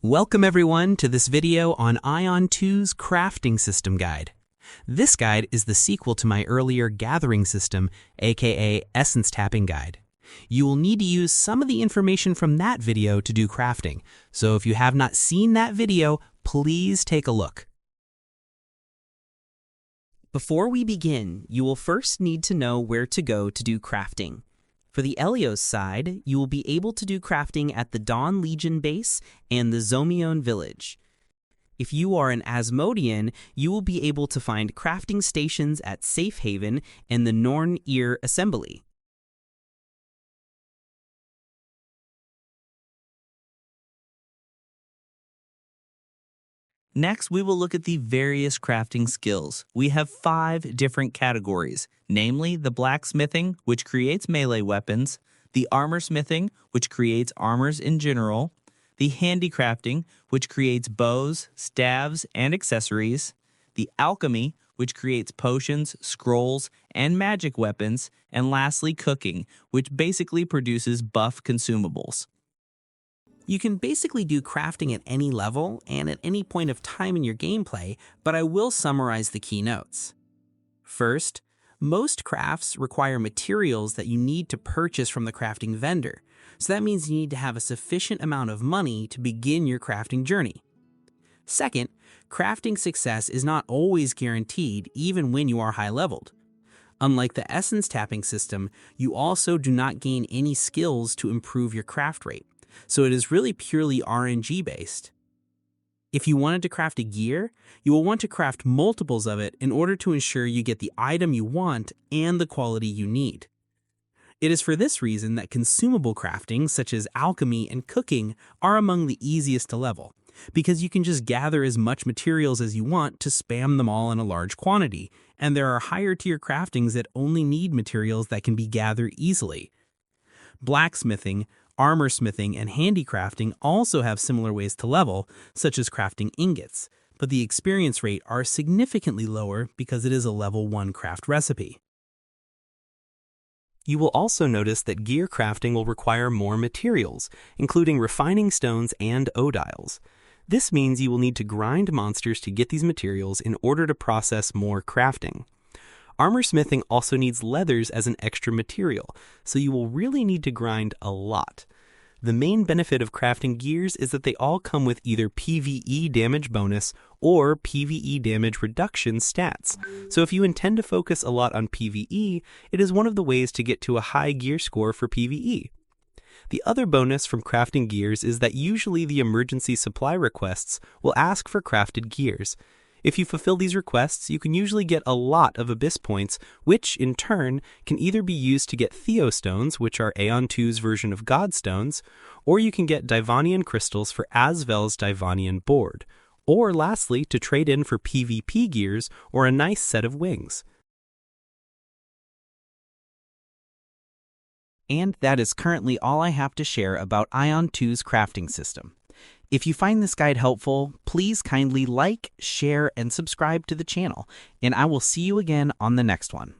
Welcome everyone to this video on Aion 2's crafting system guide. This guide is the sequel to my earlier gathering system, aka essence tapping guide. You will need to use some of the information from that video to do crafting, so if you have not seen that video, please take a look. Before we begin, you will first need to know where to go to do crafting. For the Elios side, you will be able to do crafting at the Dawn Legion base and the Zomion village. If you are an Asmodean, you will be able to find crafting stations at Safe Haven and the Norn-Ir Assembly. Next, we will look at the various crafting skills. We have 5 different categories, namely the blacksmithing, which creates melee weapons, the armorsmithing, which creates armors in general, the handicrafting, which creates bows, staves, and accessories, the alchemy, which creates potions, scrolls, and magic weapons, and lastly cooking, which basically produces buff consumables. You can basically do crafting at any level and at any point of time in your gameplay, but I will summarize the key notes. First, most crafts require materials that you need to purchase from the crafting vendor, so that means you need to have a sufficient amount of money to begin your crafting journey. Second, crafting success is not always guaranteed even when you are high-leveled. Unlike the essence tapping system, you also do not gain any skills to improve your craft rate. So it is really purely RNG based. If you wanted to craft a gear, you will want to craft multiples of it in order to ensure you get the item you want and the quality you need. It is for this reason that consumable crafting, such as alchemy and cooking, are among the easiest to level, because you can just gather as much materials as you want to spam them all in a large quantity, and there are higher tier craftings that only need materials that can be gathered easily. Blacksmithing, armorsmithing, and handicrafting also have similar ways to level, such as crafting ingots, but the experience rate are significantly lower because it is a level 1 craft recipe. You will also notice that gear crafting will require more materials, including refining stones and odiles. This means you will need to grind monsters to get these materials in order to process more crafting. Armorsmithing also needs leathers as an extra material, so you will really need to grind a lot. The main benefit of crafting gears is that they all come with either PvE damage bonus or PvE damage reduction stats. So if you intend to focus a lot on PvE, it is one of the ways to get to a high gear score for PvE. The other bonus from crafting gears is that usually the emergency supply requests will ask for crafted gears. If you fulfill these requests, you can usually get a lot of Abyss points, which, in turn, can either be used to get Theostones, which are Aion 2's version of Godstones, or you can get Divanian crystals for Asvel's Divanian board, or lastly, to trade in for PvP gears or a nice set of wings. And that is currently all I have to share about Aion 2's crafting system. If you find this guide helpful, please kindly like, share, and subscribe to the channel, and I will see you again on the next one.